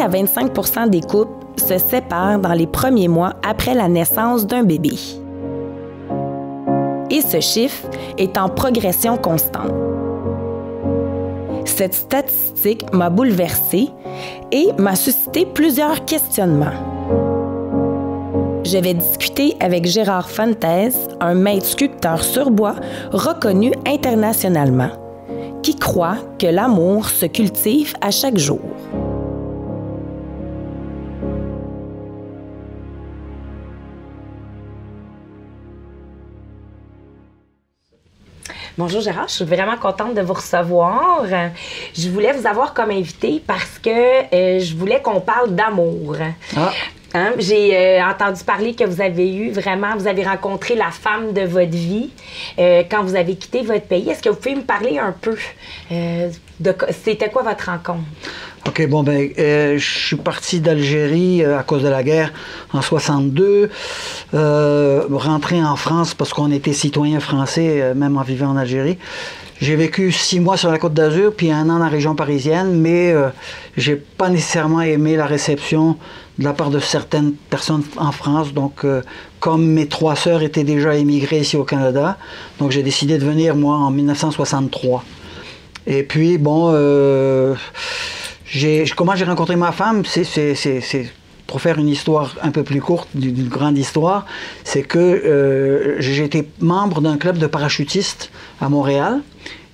à 25% des couples se séparent dans les premiers mois après la naissance d'un bébé. Et ce chiffre est en progression constante. Cette statistique m'a bouleversée et m'a suscité plusieurs questionnements. Je vais discuter avec Gérard Fuentes, un maître sculpteur sur bois reconnu internationalement, qui croit que l'amour se cultive à chaque jour. Bonjour Gérard, je suis vraiment contente de vous recevoir. Je voulais vous avoir comme invité parce que je voulais qu'on parle d'amour. Ah. Hein? J'ai entendu parler que vous avez rencontré la femme de votre vie quand vous avez quitté votre pays. Est-ce que vous pouvez me parler un peu c'était quoi votre rencontre? OK, bon, je suis parti d'Algérie à cause de la guerre en 62, rentré en France parce qu'on était citoyen français, même en vivant en Algérie. J'ai vécu 6 mois sur la Côte d'Azur, puis 1 an dans la région parisienne, mais j'ai pas nécessairement aimé la réception de la part de certaines personnes en France. Donc, comme mes 3 sœurs étaient déjà émigrées ici au Canada, donc j'ai décidé de venir, moi, en 1963. Et puis, bon, comment j'ai rencontré ma femme, c'est pour faire une histoire un peu plus courte, d'une grande histoire, c'est que j'étais membre d'un club de parachutistes à Montréal.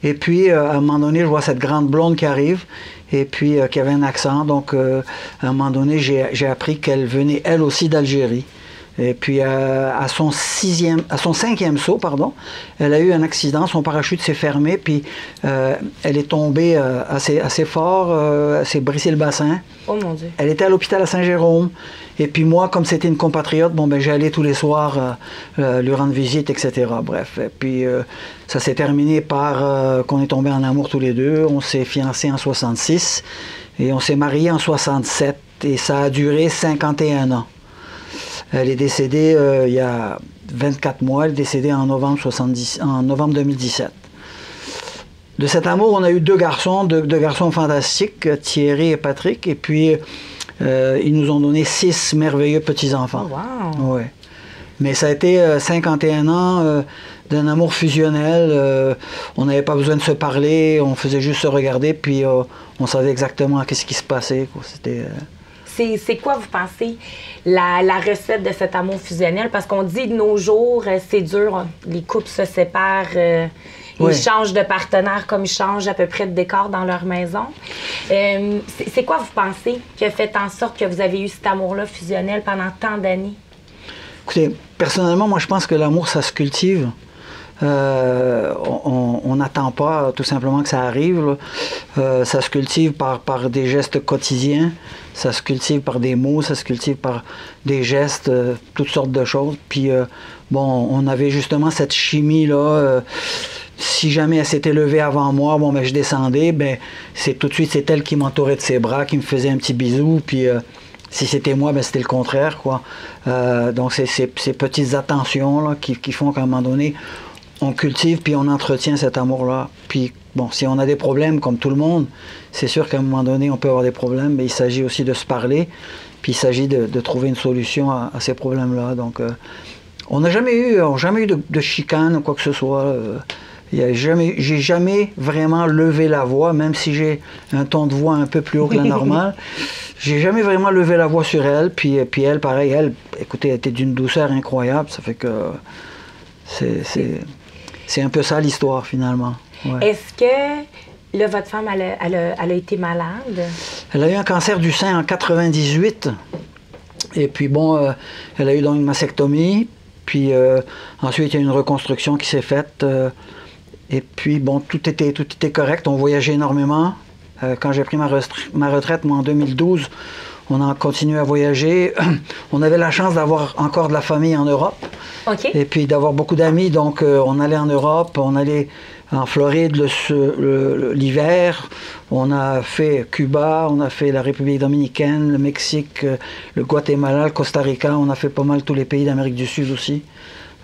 Et puis, à un moment donné, je vois cette grande blonde qui arrive, et puis qui avait un accent. Donc, à un moment donné, j'ai appris qu'elle venait, elle aussi, d'Algérie. Et puis, à son 5e saut, pardon, elle a eu un accident, son parachute s'est fermé, puis elle est tombée assez fort, elle s'est brisé le bassin. Oh mon Dieu. Elle était à l'hôpital à Saint-Jérôme. Et puis moi, comme c'était une compatriote, j'allais tous les soirs lui rendre visite, etc. Bref, et puis ça s'est terminé par qu'on est tombés en amour tous les deux. On s'est fiancés en 66 et on s'est mariés en 67. Et ça a duré 51 ans. Elle est décédée il y a 24 mois. Elle est décédée en novembre 2017. De cet amour, on a eu 2 garçons, deux garçons fantastiques, Thierry et Patrick. Et puis, ils nous ont donné 6 merveilleux petits-enfants. Oh, wow. Ouais. Mais ça a été 51 ans d'un amour fusionnel. On n'avait pas besoin de se parler, on faisait juste se regarder, puis on savait exactement qu'est-ce qui se passait. C'était... C'est quoi, vous pensez, la recette de cet amour fusionnel? Parce qu'on dit de nos jours, c'est dur, les couples se séparent, ils changent de partenaire comme ils changent à peu près de décor dans leur maison. C'est quoi, vous pensez, qui a fait en sorte que vous avez eu cet amour-là fusionnel pendant tant d'années? Écoutez, personnellement, moi, je pense que l'amour, ça se cultive. On n'attend pas tout simplement que ça arrive. Ça se cultive par des gestes quotidiens, ça se cultive par des mots, ça se cultive par des gestes, toutes sortes de choses. Puis, on avait justement cette chimie-là. Si jamais elle s'était levée avant moi, je descendais, tout de suite, c'est elle qui m'entourait de ses bras, qui me faisait un petit bisou, puis si c'était moi, c'était le contraire, quoi. Donc, c'est ces petites attentions là, qui font qu'à un moment donné, on cultive puis on entretient cet amour-là. Puis, si on a des problèmes, comme tout le monde, c'est sûr qu'à un moment donné, on peut avoir des problèmes, mais il s'agit aussi de se parler, puis il s'agit de trouver une solution à ces problèmes-là. Donc, on n'a jamais eu de chicane ou quoi que ce soit. J'ai jamais vraiment levé la voix, même si j'ai un ton de voix un peu plus haut que la normale. J'ai jamais vraiment levé la voix sur elle. Puis elle, pareil, écoutez, elle était d'une douceur incroyable. Ça fait que c'est un peu ça l'histoire, finalement. Ouais. Est-ce que, là, votre femme, elle a été malade? Elle a eu un cancer du sein en 98. Et puis, elle a eu donc une mastectomie. Puis ensuite, il y a une reconstruction qui s'est faite. Et puis, tout était correct. On voyageait énormément. Quand j'ai pris ma retraite, moi, en 2012, on a continué à voyager. On avait la chance d'avoir encore de la famille en Europe. Okay. Et puis d'avoir beaucoup d'amis. Donc, on allait en Europe, on allait en Floride l'hiver. On a fait Cuba, on a fait la République dominicaine, le Mexique, le Guatemala, le Costa Rica. On a fait pas mal tous les pays d'Amérique du Sud aussi.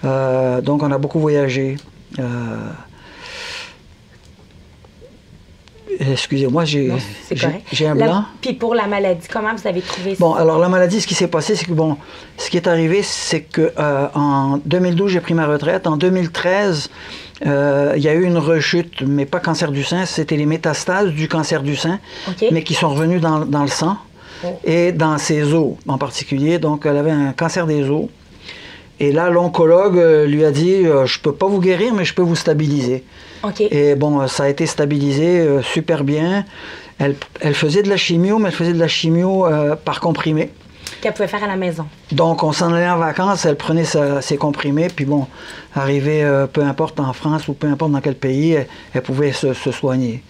Donc, on a beaucoup voyagé. Excusez-moi, j'ai un blanc. Puis pour la maladie, comment vous avez trouvé ça? Bon, alors la maladie, ce qui s'est passé, c'est que, bon, ce qui est arrivé, c'est que en 2012, j'ai pris ma retraite. En 2013, il y a eu une rechute, mais pas cancer du sein, c'était les métastases du cancer du sein, mais qui sont revenus dans le sang et dans ses os en particulier. Donc, elle avait un cancer des os. Et là, l'oncologue lui a dit, je peux pas vous guérir, mais je peux vous stabiliser. Et bon, ça a été stabilisé super bien. Elle faisait de la chimio, mais elle faisait de la chimio par comprimé. Qu'elle pouvait faire à la maison. Donc, on s'en allait en vacances, elle prenait ses comprimés, puis bon, arrivée, peu importe en France ou peu importe dans quel pays, elle pouvait se soigner.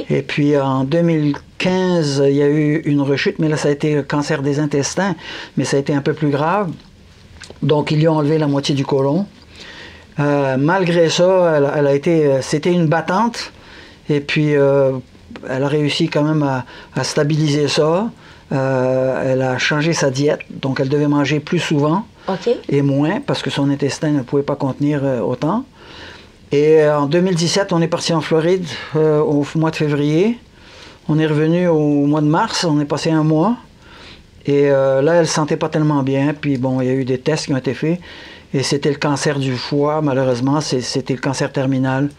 Et puis, en 2015, il y a eu une rechute, mais là, ça a été le cancer des intestins, mais ça a été un peu plus grave. Donc, ils lui ont enlevé la moitié du côlon. Malgré ça, c'était une battante. Et puis, elle a réussi quand même à stabiliser ça. Elle a changé sa diète. Donc, elle devait manger plus souvent et moins parce que son intestin ne pouvait pas contenir autant. Et en 2017, on est parti en Floride au mois de février. On est revenu au mois de mars. On est passé un mois. Et là, elle ne se sentait pas tellement bien. Puis bon, il y a eu des tests qui ont été faits. Et c'était le cancer du foie, malheureusement. C'était le cancer terminal.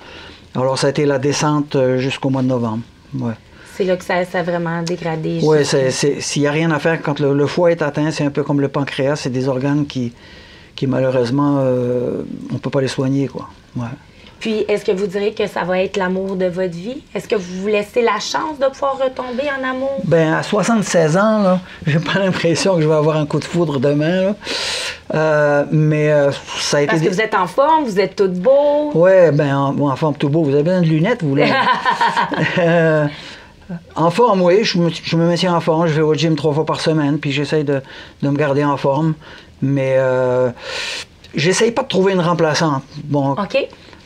Alors, ça a été la descente jusqu'au mois de novembre. Ouais. C'est là que ça a vraiment dégradé. Oui, s'il n'y a rien à faire, quand le foie est atteint, c'est un peu comme le pancréas. C'est des organes qui malheureusement, on ne peut pas les soigner, quoi. Ouais. Puis, est-ce que vous direz que ça va être l'amour de votre vie? Est-ce que vous vous laissez la chance de pouvoir retomber en amour? Bien, à 76 ans, là, j'ai pas l'impression que je vais avoir un coup de foudre demain, là. Mais ça a été... Parce que vous êtes en forme, vous êtes toutes beaux. Oui, bien, en forme tout beau. Vous avez besoin de lunettes, vous, là? En forme, oui. Je me maintiens en forme. Je vais au gym 3 fois par semaine, puis j'essaye de me garder en forme. Mais j'essaye pas de trouver une remplaçante. Bon,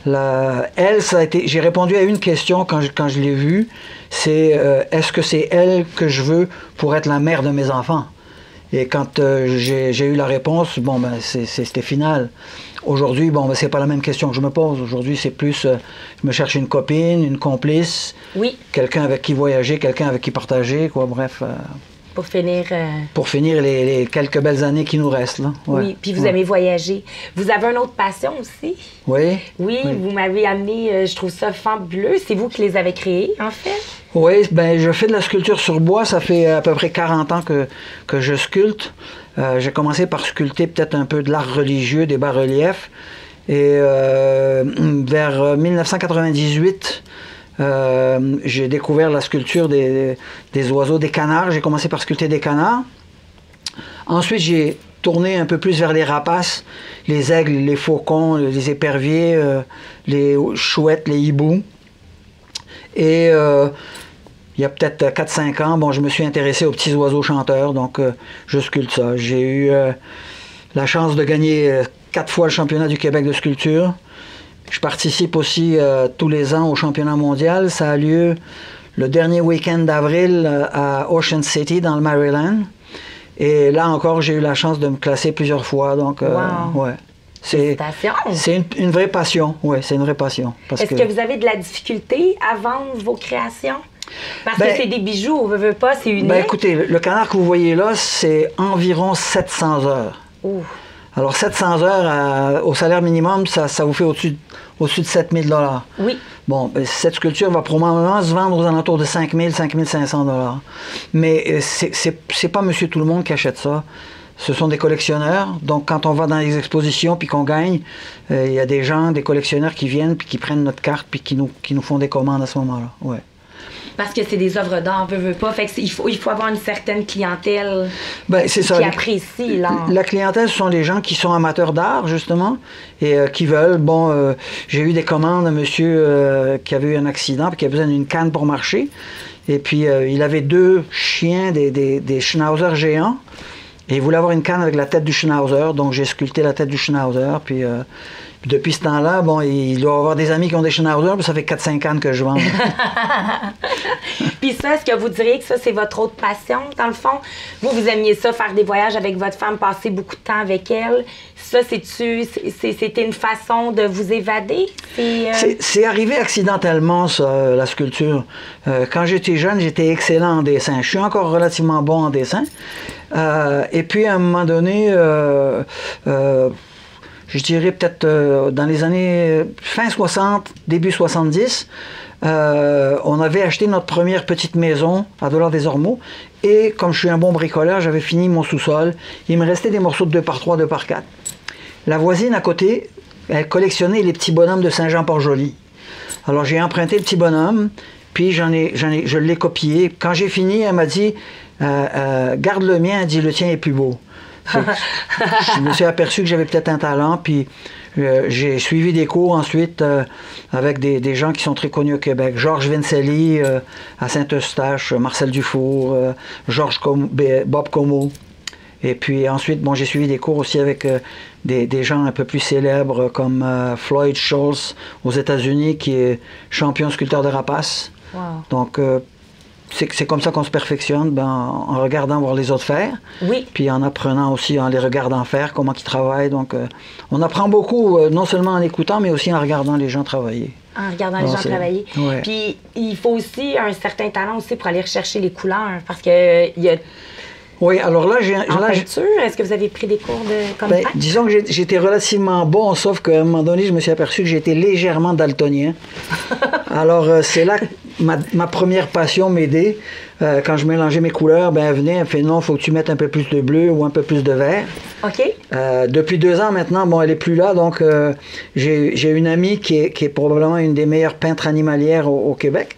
elle, ça a été. J'ai répondu à une question quand je l'ai vue. C'est est-ce que c'est elle que je veux pour être la mère de mes enfants? Et quand j'ai eu la réponse, bon, ben, c'était final. Aujourd'hui, bon, ben, c'est pas la même question que je me pose. Aujourd'hui, c'est plus, je me cherche une copine, une complice, quelqu'un avec qui voyager, quelqu'un avec qui partager, quoi, bref. Pour finir... Pour finir les quelques belles années qui nous restent, là. Ouais. Oui, puis vous aimez voyager. Vous avez une autre passion aussi? Oui. Oui, vous m'avez amené, je trouve ça fabuleux. C'est vous qui les avez créés, en fait? Oui, ben je fais de la sculpture sur bois. Ça fait à peu près 40 ans que je sculpte. J'ai commencé par sculpter peut-être un peu de l'art religieux, des bas-reliefs. Et vers 1998... j'ai découvert la sculpture des oiseaux, des canards. J'ai commencé par sculpter des canards. Ensuite, j'ai tourné un peu plus vers les rapaces, les aigles, les faucons, les éperviers, les chouettes, les hiboux. Et il y a peut-être 4-5 ans, bon, je me suis intéressé aux petits oiseaux chanteurs, donc je sculpte ça. J'ai eu la chance de gagner 4 fois le championnat du Québec de sculpture. Je participe aussi tous les ans au championnat mondial. Ça a lieu le dernier week-end d'avril à Ocean City, dans le Maryland. Et là encore, j'ai eu la chance de me classer plusieurs fois. Donc, ouais. C'est une vraie passion. Oui, c'est une vraie passion. Est-ce que vous avez de la difficulté à vendre vos créations? Parce que c'est des bijoux, on veut pas, c'est unique. Ben, écoutez, le canard que vous voyez là, c'est environ 700 heures. Ouh. Alors, 700 heures au salaire minimum, ça vous fait au-dessus de 7 000 $. Oui. Bon, cette sculpture va probablement se vendre aux alentours de 5 000, 5 500 $. Mais c'est pas monsieur tout le monde qui achète ça. Ce sont des collectionneurs. Donc, quand on va dans les expositions puis qu'on gagne, il y a des gens, des collectionneurs qui viennent puis qui prennent notre carte puis qui nous font des commandes à ce moment-là. Ouais. Parce que c'est des œuvres d'art, veut pas. Fait que il faut avoir une certaine clientèle c'est ça. Qui apprécie l'art. La clientèle, ce sont des gens qui sont amateurs d'art, justement, et qui veulent. Bon, j'ai eu des commandes d'un monsieur qui avait eu un accident et qui avait besoin d'une canne pour marcher. Et puis, il avait 2 chiens, des schnauzers géants. Et il voulait avoir une canne avec la tête du schnauzer. Donc, j'ai sculpté la tête du schnauzer. Puis, Puis depuis ce temps-là, bon, il doit avoir des amis qui ont des Schnauzer, puis ça fait 4-5 ans que je vends. Puis ça, est-ce que vous diriez que ça, c'est votre autre passion, dans le fond? Vous aimiez ça, faire des voyages avec votre femme, passer beaucoup de temps avec elle. Ça, c'était une façon de vous évader? C'est arrivé accidentellement, ça, la sculpture. Quand j'étais jeune, j'étais excellent en dessin. Je suis encore relativement bon en dessin. Et puis, à un moment donné, je dirais peut-être dans les années fin 60, début 70, on avait acheté notre première petite maison à Dollard-des-Ormeaux. Et comme je suis un bon bricoleur, j'avais fini mon sous-sol. Il me restait des morceaux de 2x3, 2x4. La voisine à côté, elle collectionnait les petits bonhommes de Saint-Jean-Port-Joli. Alors j'ai emprunté le petit bonhomme, puis je l'ai copié. Quand j'ai fini, elle m'a dit garde le mien, elle dit le tien est plus beau. Je me suis aperçu que j'avais peut-être un talent, puis j'ai suivi des cours ensuite avec des gens qui sont très connus au Québec. Georges Vincelli à Saint-Eustache, Marcel Dufour, Bob Como. Et puis ensuite, bon, j'ai suivi des cours aussi avec des gens un peu plus célèbres comme Floyd Schultz aux États-Unis, qui est champion sculpteur de rapaces. Wow. Donc, c'est comme ça qu'on se perfectionne, en regardant voir les autres faire. Oui. Puis en apprenant aussi, en les regardant faire, comment ils travaillent. Donc, on apprend beaucoup, non seulement en écoutant, mais aussi en regardant les gens travailler. En regardant les gens travailler. Ouais. Puis, il faut aussi un certain talent aussi pour aller rechercher les couleurs, parce que il y a... Oui, alors là, en peinture, est-ce que vous avez pris des cours comme peintre? Disons que j'étais relativement bon, sauf qu'à un moment donné, je me suis aperçu que j'étais légèrement daltonien. Alors, c'est là que ma première passion m'aidait. Quand je mélangeais mes couleurs, elle venait, elle fait non, il faut que tu mettes un peu plus de bleu ou un peu plus de vert. OK. Depuis 2 ans maintenant, bon, elle n'est plus là, donc j'ai une amie qui est probablement une des meilleures peintres animalières au Québec.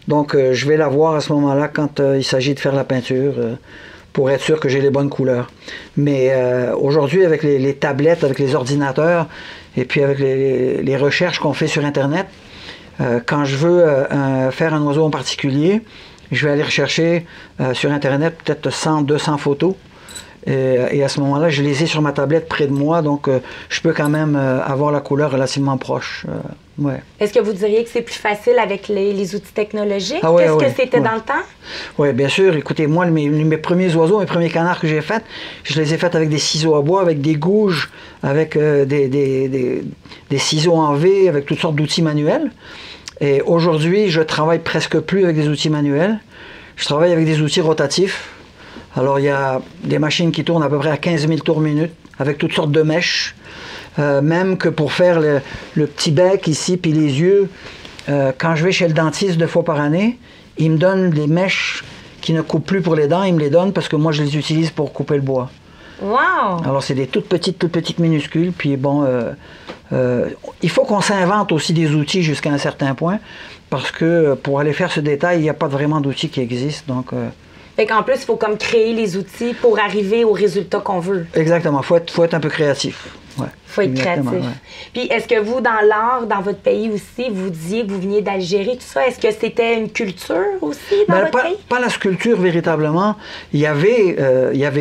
Donc, je vais la voir à ce moment-là quand il s'agit de faire la peinture. Pour être sûr que j'ai les bonnes couleurs. Mais aujourd'hui, avec les tablettes, avec les ordinateurs, et puis avec les recherches qu'on fait sur Internet, quand je veux faire un oiseau en particulier, je vais aller rechercher sur Internet peut-être 100, 200 photos. Et à ce moment-là, je les ai sur ma tablette près de moi, donc je peux quand même avoir la couleur relativement proche. Ouais. Est-ce que vous diriez que c'est plus facile avec les outils technologiques? Ah ouais, Qu'est-ce ouais, que c'était ouais. dans le temps? Oui, bien sûr. Écoutez, moi, mes premiers oiseaux, mes premiers canards que j'ai faits, je les ai faits avec des ciseaux à bois, avec des gouges, avec des ciseaux en V, avec toutes sortes d'outils manuels. Et aujourd'hui, je travaille presque plus avec des outils manuels. Je travaille avec des outils rotatifs. Alors, il y a des machines qui tournent à peu près à 15 000 tours minute, avec toutes sortes de mèches. Même que pour faire le petit bec ici, puis les yeux, quand je vais chez le dentiste 2 fois par année, il me donne les mèches qui ne coupent plus pour les dents, il me les donne parce que moi, je les utilise pour couper le bois. Wow! Alors, c'est des toutes petites minuscules, puis bon, il faut qu'on s'invente aussi des outils jusqu'à un certain point, parce que pour aller faire ce détail, il n'y a pas vraiment d'outils qui existent, donc... Fait qu'en plus, il faut comme créer les outils pour arriver au résultat qu'on veut. Exactement, faut être un peu créatif. Ouais, faut être créatif. Ouais. Puis est-ce que vous, dans l'art, dans votre pays aussi, vous disiez que vous veniez d'Algérie, tout ça, est-ce que c'était une culture aussi dans votre pays? Pas la sculpture véritablement. Il y avait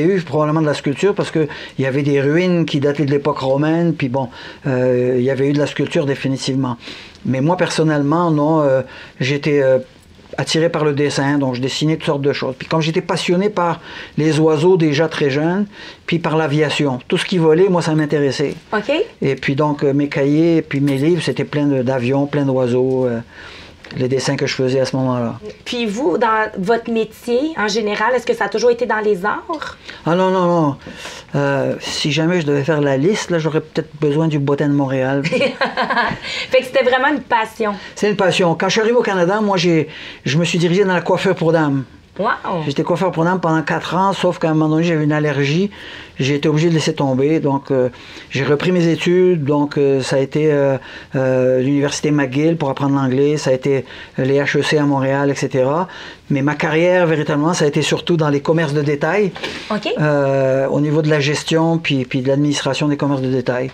eu probablement de la sculpture parce qu'il y avait des ruines qui dataient de l'époque romaine, puis bon, il y avait eu de la sculpture définitivement. Mais moi, personnellement, non, j'étais... attiré par le dessin, donc je dessinais toutes sortes de choses. Puis comme j'étais passionné par les oiseaux déjà très jeunes, puis par l'aviation, tout ce qui volait, moi, ça m'intéressait. OK. Et puis donc, mes cahiers, puis mes livres, c'était plein d'avions, plein d'oiseaux, les dessins que je faisais à ce moment-là. Puis vous, dans votre métier, en général, est-ce que ça a toujours été dans les arts? Ah non, non, non. Si jamais je devais faire la liste, là, j'aurais peut-être besoin du Bottin de Montréal. Fait que c'était vraiment une passion. C'est une passion. Quand je suis arrivé au Canada, moi, je me suis dirigé dans la coiffure pour dames. Wow. J'étais coiffeur pour dames pendant 4 ans, sauf qu'à un moment donné, j'avais une allergie. J'ai été obligé de laisser tomber. Donc, j'ai repris mes études. Donc, ça a été l'université McGill pour apprendre l'anglais. Ça a été les HEC à Montréal, etc. Mais ma carrière, véritablement, ça a été surtout dans les commerces de détail. OK. Au niveau de la gestion, puis de l'administration des commerces de détail.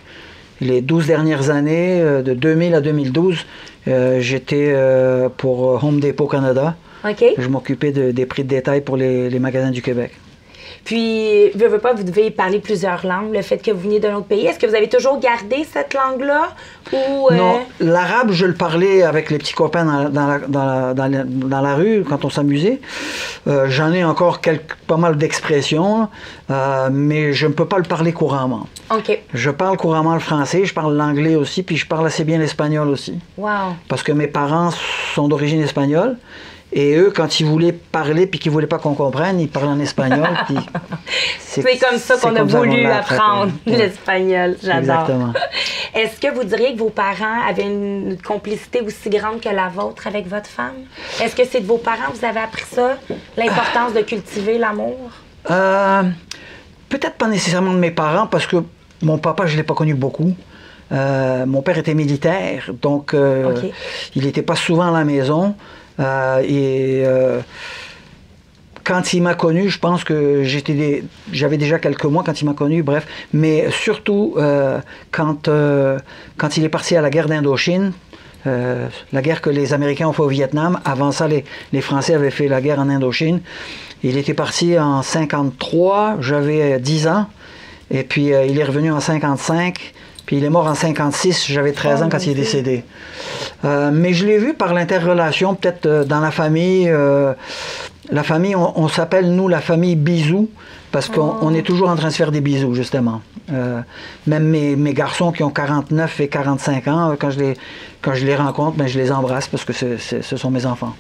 Les 12 dernières années, de 2000 à 2012, j'étais pour Home Depot Canada. OK. Je m'occupais des prix de détail pour les magasins du Québec. Puis, veux pas, vous devez parler plusieurs langues, le fait que vous veniez d'un autre pays. Est-ce que vous avez toujours gardé cette langue-là? Ou, Non, l'arabe, je le parlais avec les petits copains dans la rue, quand on s'amusait. J'en ai encore pas mal d'expressions, mais je ne peux pas le parler couramment. OK. Je parle couramment le français, je parle l'anglais aussi, puis je parle assez bien l'espagnol aussi. Wow. Parce que mes parents sont d'origine espagnole. Et eux, quand ils voulaient parler puis qu'ils ne voulaient pas qu'on comprenne, ils parlaient en espagnol. C'est comme ça qu'on a voulu apprendre l'espagnol. J'adore. Exactement. Est-ce que vous diriez que vos parents avaient une complicité aussi grande que la vôtre avec votre femme? Est-ce que c'est de vos parents que vous avez appris ça, l'importance de cultiver l'amour? Peut-être pas nécessairement de mes parents, parce que mon papa, je ne l'ai pas connu beaucoup. Mon père était militaire, donc okay. Il n'était pas souvent à la maison. Quand il m'a connu, je pense que j'avais déjà quelques mois quand il m'a connu, bref. Mais surtout, quand il est parti à la guerre d'Indochine, la guerre que les Américains ont fait au Vietnam, avant ça, les Français avaient fait la guerre en Indochine. Il était parti en 53, j'avais 10 ans, et puis il est revenu en 55. Puis il est mort en 56, j'avais 13 ans quand il est décédé. Mais je l'ai vu par l'interrelation, peut-être dans la famille. La famille, on s'appelle, nous, la famille bisous, parce qu'on est toujours en train de se faire des bisous, justement. Même mes garçons qui ont 49 et 45 ans, quand je les rencontre, ben, je les embrasse parce que ce sont mes enfants.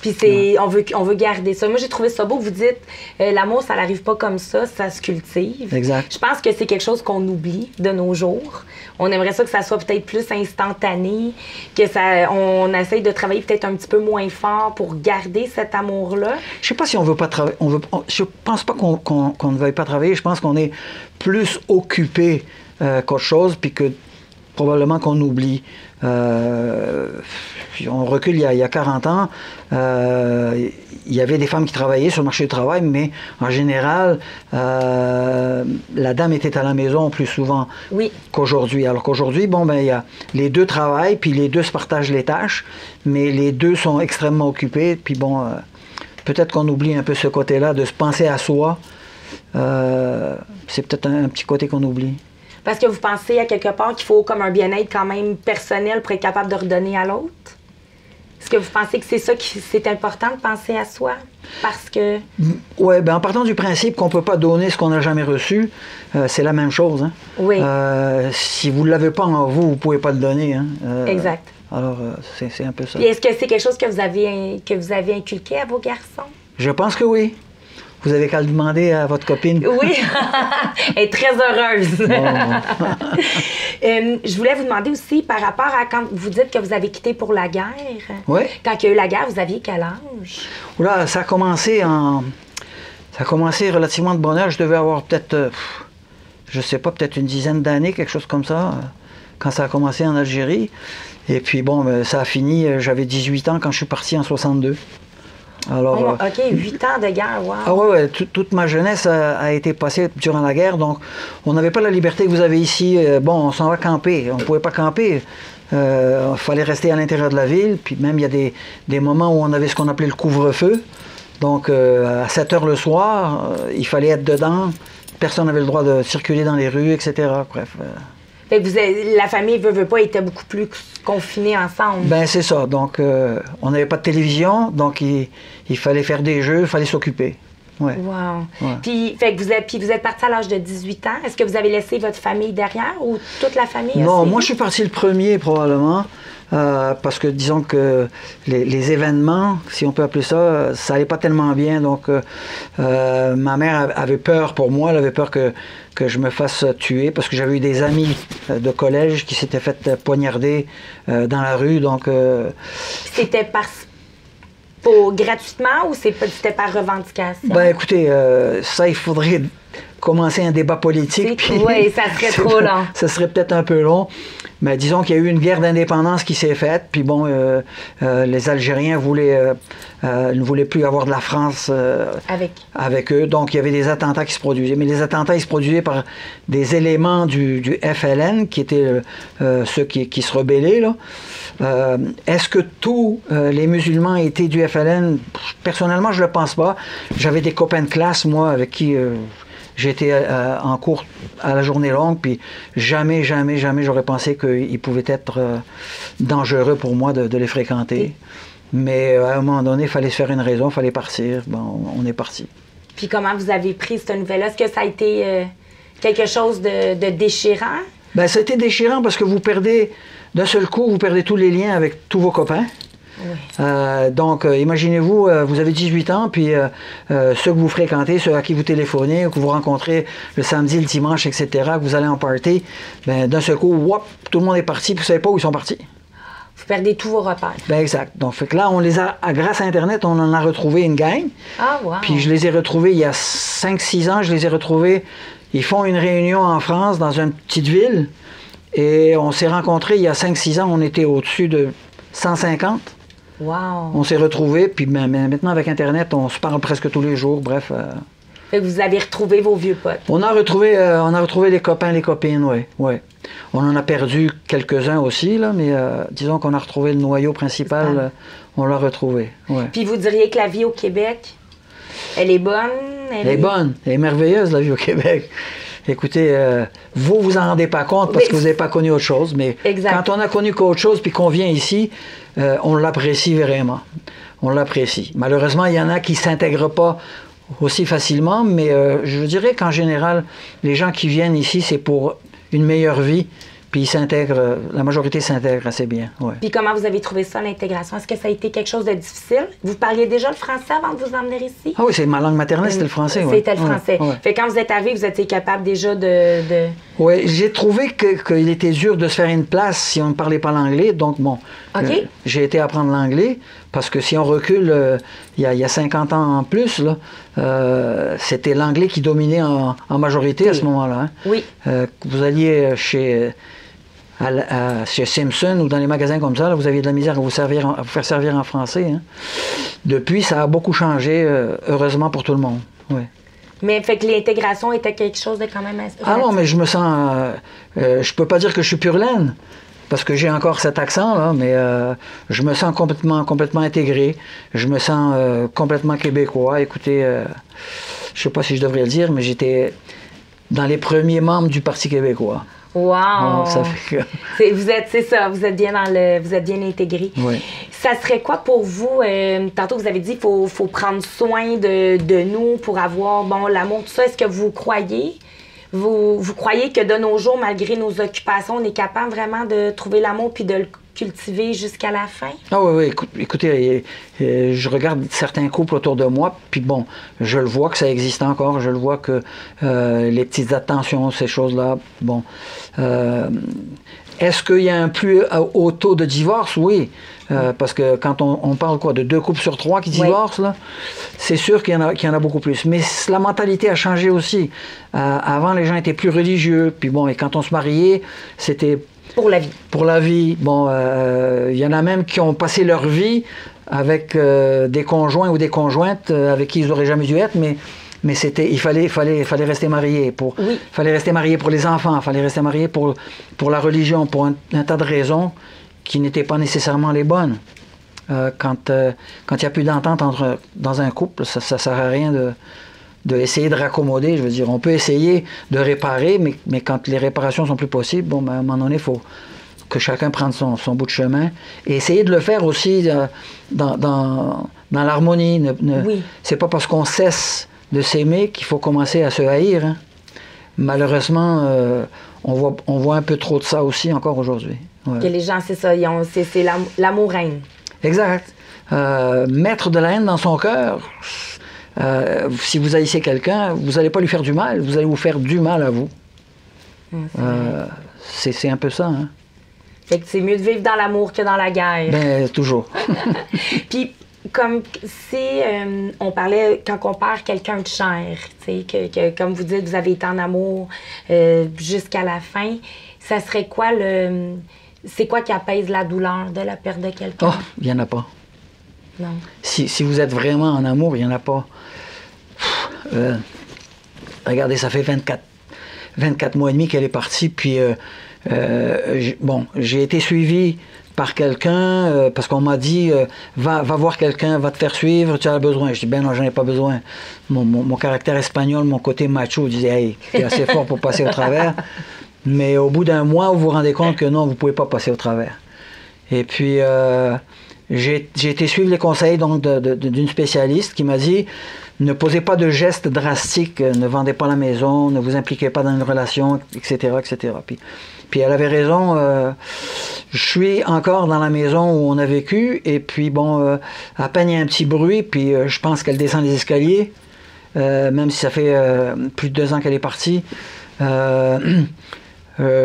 Puis on veut garder ça. Moi, j'ai trouvé ça beau. Vous dites, l'amour, ça n'arrive pas comme ça se cultive. Exact. Je pense que c'est quelque chose qu'on oublie de nos jours. On aimerait ça que ça soit peut-être plus instantané, on essaye de travailler peut-être un petit peu moins fort pour garder cet amour-là. Je sais pas si on veut pas travailler. Je pense pas qu'on ne veuille pas travailler. Je pense qu'on est plus occupé qu'autre chose, puis que probablement qu'on oublie. On recule il y a 40 ans, il y avait des femmes qui travaillaient sur le marché du travail, mais en général, la dame était à la maison plus souvent qu'aujourd'hui. Alors qu'aujourd'hui, les deux travaillent, puis les deux se partagent les tâches, mais les deux sont extrêmement occupés, puis peut-être qu'on oublie un peu ce côté-là, de se penser à soi. C'est peut-être un petit côté qu'on oublie. Parce que vous pensez à quelque part qu'il faut comme un bien-être quand même personnel pour être capable de redonner à l'autre? Est-ce que vous pensez que c'est ça c'est important de penser à soi? Parce que... Oui, en partant du principe qu'on ne peut pas donner ce qu'on n'a jamais reçu, c'est la même chose. Hein? Oui. Si vous ne l'avez pas en vous, vous ne pouvez pas le donner. Hein? Exact. Alors, c'est un peu ça. Et est-ce que c'est quelque chose que vous avez inculqué à vos garçons? Je pense que oui. Vous avez qu'à le demander à votre copine. Oui, elle est très heureuse. Je voulais vous demander aussi, par rapport à quand vous dites que vous avez quitté pour la guerre. Oui. Quand il y a eu la guerre, vous aviez quel âge? Oula, ça a commencé relativement de bonne heure. Je devais avoir peut-être, je sais pas, peut-être une dizaine d'années, quelque chose comme ça, quand ça a commencé en Algérie. Et puis ça a fini, j'avais 18 ans quand je suis parti en 62. Alors, OK, 8 ans de guerre, wow. Ah ouais, toute ma jeunesse a été passée durant la guerre, donc on n'avait pas la liberté que vous avez ici. On s'en va camper, on ne pouvait pas camper. Il fallait rester à l'intérieur de la ville, puis même il y a des moments où on avait ce qu'on appelait le couvre-feu. Donc à 7 heures le soir, il fallait être dedans, personne n'avait le droit de circuler dans les rues, etc. Bref. Fait que la famille veut pas était beaucoup plus confinée ensemble. C'est ça. Donc, on n'avait pas de télévision, donc il fallait faire des jeux, il fallait s'occuper. Ouais. Wow. Ouais. Puis vous êtes parti à l'âge de 18 ans. Est-ce que vous avez laissé votre famille derrière ou toute la famille? Non, moi je suis parti le premier probablement. Parce que disons que les événements, si on peut appeler ça, ça allait pas tellement bien. Donc ma mère avait peur pour moi, elle avait peur que je me fasse tuer parce que j'avais eu des amis de collège qui s'étaient fait poignarder dans la rue. Donc c'était gratuitement ou c'était par revendication? Écoutez, ça il faudrait commencer un débat politique. Oui, ça serait trop long. Ça serait peut-être un peu long. Mais disons qu'il y a eu une guerre d'indépendance qui s'est faite. Puis bon, les Algériens ne voulaient plus avoir de la France avec eux. Donc il y avait des attentats qui se produisaient. Mais les attentats, ils se produisaient par des éléments du FLN, qui étaient ceux qui se rebellaient, là. Est-ce que tous les musulmans étaient du FLN? Personnellement, je ne le pense pas. J'avais des copains de classe, moi, avec qui j'étais en cours à la journée longue, puis jamais j'aurais pensé qu'ils pouvaient être dangereux pour moi de les fréquenter. Mais à un moment donné, il fallait se faire une raison, il fallait partir. Bon, on est parti. Puis comment vous avez pris cette nouvelle-là? Est-ce que ça a été quelque chose de déchirant? Bien, ça a été déchirant parce que vous perdez, d'un seul coup, vous perdez tous les liens avec tous vos copains. Oui. Donc, imaginez-vous, vous avez 18 ans, puis ceux que vous fréquentez, ceux à qui vous téléphonez, que vous rencontrez le samedi, le dimanche, etc., que vous allez en party, ben, d'un seul coup, whoop, tout le monde est parti, puis vous ne savez pas où ils sont partis. Vous perdez tous vos repères. Ben, exact. Donc, fait que là, on les a, grâce à Internet, on en a retrouvé une gang. Ah, wow. Puis je les ai retrouvés il y a 5-6 ans, je les ai retrouvés. Ils font une réunion en France, dans une petite ville, et on s'est rencontrés il y a 5-6 ans, on était au-dessus de 150. Wow. On s'est retrouvés, puis maintenant avec Internet, on se parle presque tous les jours, bref. Fait que vous avez retrouvé vos vieux potes. On a retrouvé les copains, les copines, oui. Ouais. On en a perdu quelques-uns aussi, là, mais disons qu'on a retrouvé le noyau principal, on l'a retrouvé. Ouais. Puis vous diriez que la vie au Québec, elle est bonne? Elle est bonne, elle est merveilleuse, la vie au Québec. Écoutez, vous en rendez pas compte parce que vous n'avez pas connu autre chose, mais quand on a connu qu'autre chose puis qu'on vient ici, on l'apprécie vraiment. On l'apprécie. Malheureusement, il y en a qui ne s'intègrent pas aussi facilement, mais je dirais qu'en général, les gens qui viennent ici, c'est pour une meilleure vie, puis ils s'intègrent, la majorité s'intègre assez bien. Ouais. Puis comment vous avez trouvé ça, l'intégration? Est-ce que ça a été quelque chose de difficile? Vous parliez déjà le français avant de vous emmener ici? Ah oui, c'est ma langue maternelle, c'était le français. C'était le français. Ouais. Fait que quand vous êtes arrivé, vous étiez capable déjà de... Oui, j'ai trouvé qu'il était dur de se faire une place si on ne parlait pas l'anglais. Donc, bon, j'ai été apprendre l'anglais parce que si on recule, il y a 50 ans en plus, c'était l'anglais qui dominait en majorité à ce moment-là. Hein. Oui. Vous alliez chez Simpson ou dans les magasins comme ça, là, vous aviez de la misère à vous faire servir en français. Hein. Depuis, ça a beaucoup changé, heureusement pour tout le monde. Ouais. Mais fait que l'intégration était quelque chose de quand même... Ah non, mais je me sens... je peux pas dire que je suis pure laine, parce que j'ai encore cet accent, là, mais je me sens complètement intégré. Je me sens complètement québécois. Écoutez, je sais pas si je devrais le dire, mais j'étais dans les premiers membres du Parti québécois. Wow! Oh, ça fait que... vous êtes bien intégré. Oui. Ça serait quoi pour vous? Tantôt, vous avez dit qu'il faut prendre soin de nous pour avoir l'amour, tout ça. Est-ce que vous croyez? Vous croyez que de nos jours, malgré nos occupations, on est capable vraiment de trouver l'amour puis de le cultiver jusqu'à la fin? Ah oui, écoutez, je regarde certains couples autour de moi, puis bon, je le vois que ça existe encore, je le vois que les petites attentions, ces choses-là, bon. Est-ce qu'il y a un plus haut taux de divorce? Oui. Parce que quand on parle de 2 couples sur 3 qui divorcent, là, c'est sûr qu'il y en a beaucoup plus. Mais la mentalité a changé aussi. Avant, les gens étaient plus religieux. Puis bon, et quand on se mariait, c'était... Pour la vie. Pour la vie. Bon, il y en a même qui ont passé leur vie avec des conjoints ou des conjointes avec qui ils n'auraient jamais dû être, mais il fallait rester marié. Fallait rester marié pour les enfants, fallait rester marié pour la religion, pour un tas de raisons qui n'étaient pas nécessairement les bonnes. Quand il n'y a plus d'entente dans un couple, ça ne sert à rien de essayer de raccommoder. Je veux dire, on peut essayer de réparer, mais quand les réparations sont plus possibles, à un moment donné, il faut que chacun prenne son bout de chemin. Et essayer de le faire aussi dans l'harmonie. Oui. C'est pas parce qu'on cesse de s'aimer qu'il faut commencer à se haïr. Hein. Malheureusement, on voit un peu trop de ça aussi encore aujourd'hui. Ouais. Que les gens, c'est ça, c'est l'amour règne. Exact. Mettre de la haine dans son cœur, si vous haïssez quelqu'un, vous n'allez pas lui faire du mal, vous allez vous faire du mal à vous. C'est un peu ça. Hein. Fait que c'est mieux de vivre dans l'amour que dans la guerre. Ben, toujours. Puis, comme si on parlait, quand on perd quelqu'un de cher, que comme vous dites, vous avez été en amour jusqu'à la fin, ça serait quoi c'est quoi qui apaise la douleur de la perte de quelqu'un? Oh, il n'y en a pas. Non. Si vous êtes vraiment en amour, il n'y en a pas. Regardez, ça fait 24 mois et demi qu'elle est partie, puis j'ai été suivi par quelqu'un, parce qu'on m'a dit va voir quelqu'un, va te faire suivre, tu as besoin. Je dis ben non, j'en ai pas besoin. Mon caractère espagnol, mon côté macho disait hey, t'es assez fort pour passer au travers. Mais au bout d'un mois, vous vous rendez compte que non, vous pouvez pas passer au travers. Et puis j'ai été suivre les conseils donc d'une spécialiste qui m'a dit ne posez pas de gestes drastiques, ne vendez pas la maison, ne vous impliquez pas dans une relation, etc., etc. Puis elle avait raison. Je suis encore dans la maison où on a vécu, et puis bon, à peine il y a un petit bruit, puis je pense qu'elle descend les escaliers, même si ça fait plus de 2 ans qu'elle est partie. Je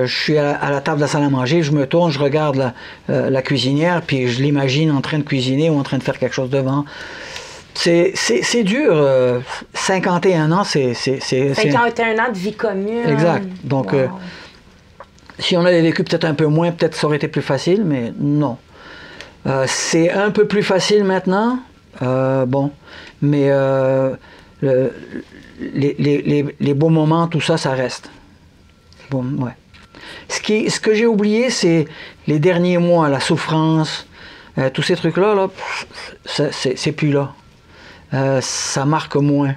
suis à la table de la salle à manger, je me tourne, je regarde la cuisinière, puis je l'imagine en train de cuisiner ou en train de faire quelque chose devant. C'est dur. 51 ans, c'est... 51 ans de vie commune. Exact. Donc, wow. Si on avait vécu peut-être un peu moins, peut-être ça aurait été plus facile, mais non. C'est un peu plus facile maintenant, mais les beaux moments, tout ça, ça reste. Bon, ouais. Ce que j'ai oublié, c'est les derniers mois, la souffrance, tous ces trucs-là, là, c'est plus là. Ça marque moins.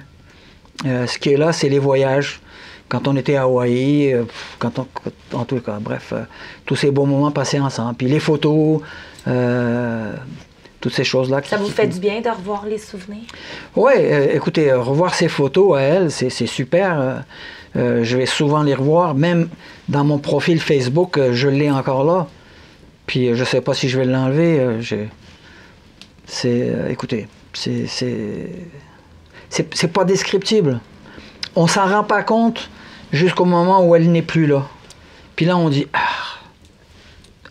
Ce qui est là, c'est les voyages. Quand on était à Hawaï, en tout cas, bref, tous ces beaux moments passés ensemble. Puis les photos, toutes ces choses-là. Ça vous fait du bien de revoir les souvenirs? Oui, écoutez, revoir ces photos à elle, c'est super. Je vais souvent les revoir. Même dans mon profil Facebook, je l'ai encore là. Puis je ne sais pas si je vais l'enlever. Écoutez, c'est pas descriptible. On s'en rend pas compte jusqu'au moment où elle n'est plus là. Puis là, on dit,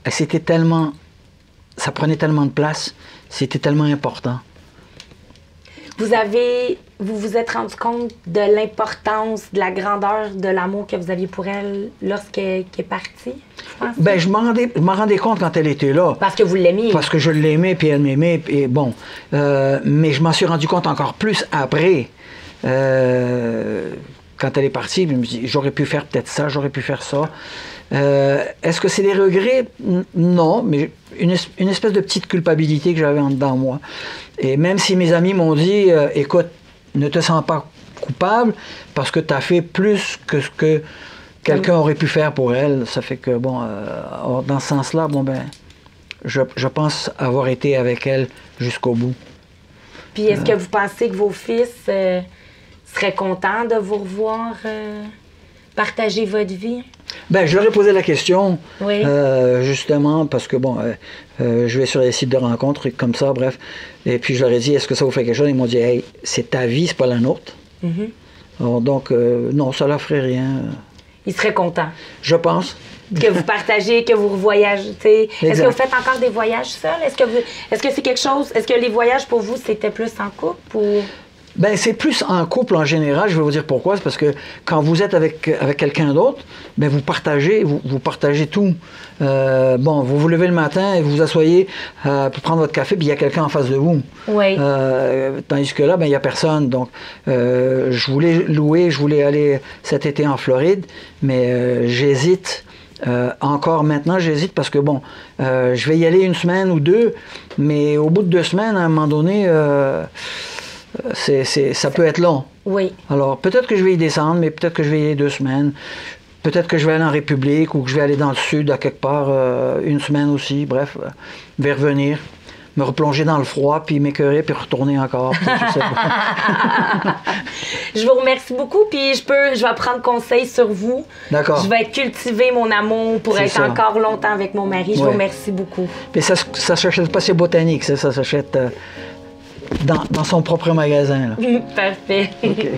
c'était tellement, ça prenait tellement de place, c'était tellement important. Vous vous êtes rendu compte de l'importance, de la grandeur de l'amour que vous aviez pour elle lorsqu'elle est partie? Ben, je m'en rendais compte quand elle était là. Parce que vous l'aimiez. Parce que je l'aimais, puis elle m'aimait, et bon. Mais je m'en suis rendu compte encore plus après. Quand elle est partie, je me dis, j'aurais pu faire peut-être ça, j'aurais pu faire ça. Est-ce que c'est des regrets? Non, mais une espèce de petite culpabilité que j'avais en dedans de moi. Et même si mes amis m'ont dit, écoute, ne te sens pas coupable parce que tu as fait plus que ce que quelqu'un aurait pu faire pour elle. Ça fait que, bon, dans ce sens-là, bon, ben, je pense avoir été avec elle jusqu'au bout. Puis est-ce que vous pensez que vos fils seraient contents de vous revoir partager votre vie? Ben, je leur ai posé la question, oui. Justement, parce que, bon, je vais sur les sites de rencontres, comme ça, bref. Et puis, je leur ai dit, est-ce que ça vous fait quelque chose? Ils m'ont dit, hey, c'est ta vie, c'est pas la nôtre. Mm-hmm. Alors, donc, non, ça leur ferait rien. Ils seraient contents? Je pense. Que vous partagez, que vous voyagez. Est-ce que vous faites encore des voyages seuls? Est-ce que c'est quelque chose... Est-ce que les voyages, pour vous, c'était plus en couple ou... Ben, c'est plus en couple en général. Je vais vous dire pourquoi. C'est parce que quand vous êtes avec quelqu'un d'autre, ben, vous partagez tout. Bon, vous vous levez le matin et vous vous asseyez pour prendre votre café, puis il y a quelqu'un en face de vous. Oui. Tandis que là, ben, il n'y a personne. Donc, je voulais aller cet été en Floride, mais j'hésite. Encore maintenant, j'hésite parce que, bon, je vais y aller 1 semaine ou 2, mais au bout de 2 semaines, à un moment donné... ça peut être long. Oui. Alors, peut-être que je vais y descendre, mais peut-être que je vais y aller 2 semaines. Peut-être que je vais aller en République ou que je vais aller dans le sud, à quelque part, 1 semaine aussi. Bref, je vais revenir, me replonger dans le froid, puis m'écœurer, puis retourner encore. Je sais pas. Je vous remercie beaucoup, puis je vais prendre conseil sur vous. D'accord. Je vais cultiver mon amour pour être encore longtemps avec mon mari. Je vous remercie beaucoup. Mais ça s'achète pas chez Botanique, ça s'achète... dans son propre magasin. Là. Parfait. OK.